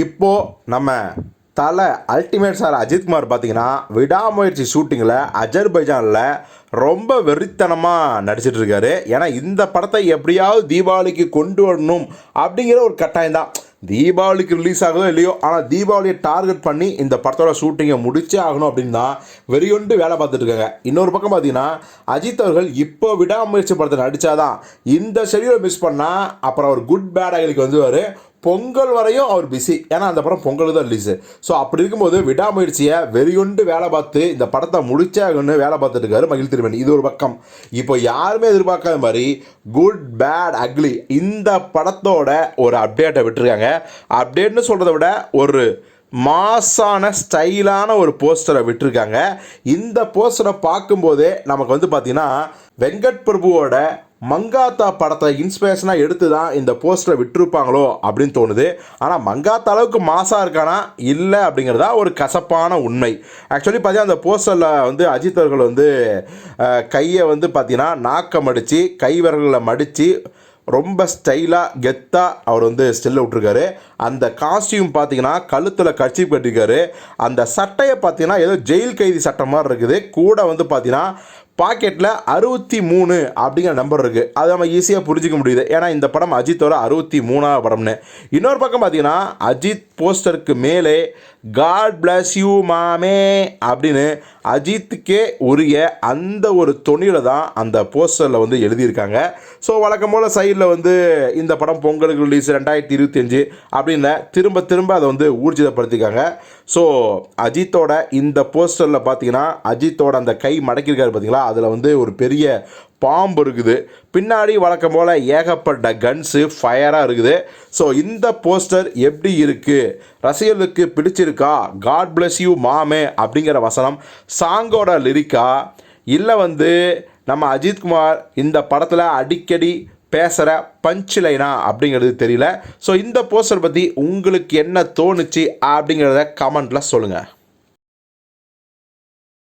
இப்போது நம்ம தலை அல்டிமேட் ஸ்டார் அஜித்குமார் பார்த்தீங்கன்னா விடாமுயற்சி ஷூட்டிங்கில் அஜர்பைஜானில் ரொம்ப வெறித்தனமாக நடிச்சிட்ருக்காரு. ஏன்னா இந்த படத்தை எப்படியாவது தீபாவளிக்கு கொண்டு வரணும் அப்படிங்கிற ஒரு கட்டாயம் தான். தீபாவளிக்கு ரிலீஸ் ஆகுதோ இல்லையோ, ஆனால் தீபாவளியை டார்கெட் பண்ணி இந்த படத்தோட ஷூட்டிங்கை முடிச்சே ஆகணும் அப்படின்னு தான் வெறியொண்டு வேலை பார்த்துட்டு இருக்காங்க. இன்னொரு பக்கம் பார்த்தீங்கன்னா அஜித் அவர்கள் இப்போ விடாமுயற்சி படத்தை நடித்தாதான் இந்த ஷெடியூலை மிஸ் பண்ணால் அப்புறம் அவர் குட் பேட் அகலுக்கு வந்துவார். பொங்கல் வரையும் அவர் பிஸி, ஏன்னா அந்த படம் பொங்கல் தான் ரிலீஸு. ஸோ அப்படி இருக்கும்போது விடாமுயற்சியை வெறியொண்டு வேலை பார்த்து இந்த படத்தை முடிச்சாகன்னு வேலை பார்த்துட்டு இருக்காரு மகிழ் திருமணி. இது ஒரு பக்கம். இப்போ யாருமே எதிர்பார்க்காத மாதிரி குட் பேட் அக்லி இந்த படத்தோட ஒரு அப்டேட்டை விட்டுருக்காங்க. அப்டேட்னு சொல்கிறத விட ஒரு மாஸான ஸ்டைலான ஒரு போஸ்டரை விட்டுருக்காங்க. இந்த போஸ்டரை பார்க்கும்போதே நமக்கு வந்து பார்த்திங்கன்னா வெங்கட் பிரபுவோட மங்காத்தா படத்தை இன்ஸ்பிரேஷனாக எடுத்து தான் இந்த போஸ்டரை விட்டுருப்பாங்களோ அப்படின்னு தோணுது. ஆனால் மங்காத்தா அளவுக்கு மாசாக இருக்கானா இல்லை அப்படிங்கிறதா ஒரு கசப்பான உண்மை. ஆக்சுவலி பார்த்தீங்கன்னா அந்த போஸ்டரில் வந்து அஜித் அவர்கள் வந்து கையை வந்து பார்த்தீங்கன்னா நாக்கம் அடித்து கை விரல்களில் மடித்து ரொம்ப ஸ்டைலாக கெத்தாக அவர் வந்து ஸ்டில்ல விட்டுருக்காரு. அந்த காஸ்டியூம் பார்த்தீங்கன்னா கழுத்தில் கர்ச்சீப் கட்டிருக்காரு. அந்த சட்டையை பார்த்தீங்கன்னா ஏதோ ஜெயில் கைதி சட்டை மாதிரி இருக்குது. கூட வந்து பார்த்தீங்கன்னா பாக்கெட்டில் 63 அப்படிங்கிற நம்பர் இருக்குது. அது நம்ம ஈஸியாக புரிஞ்சிக்க முடியுது, ஏன்னா இந்த படம் அஜித்தோட 63ஆவது படம்னு. இன்னொரு பக்கம் பார்த்தீங்கன்னா அஜித் போஸ்டருக்கு மேலே காட் பிளஸ் யூ மாமே அப்படின்னு அஜித்துக்கே உரிய அந்த ஒரு தொனியில் தான் அந்த போஸ்டரில் வந்து எழுதியிருக்காங்க. ஸோ வழக்கம் போல் சைடில் வந்து இந்த படம் பொங்கலுக்கு ரிலீஸ் 2025 அப்படின்னு திரும்ப அதை வந்து ஊர்ஜிதப்படுத்திருக்காங்க. ஸோ அஜித்தோட இந்த போஸ்டரில் பார்த்தீங்கன்னா அஜித்தோட அந்த கை மடக்கியிருக்காரு பார்த்தீங்களா, அதில் வந்து ஒரு பெரிய பாம்பு இருக்குது. பின்னாடி வழக்கம் போல் ஏகப்பட்ட கன்ஸு ஃபயராக இருக்குது. ஸோ இந்த போஸ்டர் எப்படி இருக்குது, ரசிகர்களுக்கு பிடிச்சிருக்கா? காட் பிளஸ் யூ மாமே அப்படிங்கிற வசனம் சாங்கோட லிரிக்கா, இல்லை வந்து நம்ம அஜித்குமார் இந்த படத்தில் அடிக்கடி பேசுகிற பஞ்ச் லைனா அப்படிங்கிறது தெரியல. ஸோ இந்த போஸ்டர் பற்றி உங்களுக்கு என்ன தோணுச்சு அப்படிங்கிறத கமெண்ட்டில் சொல்லுங்கள்.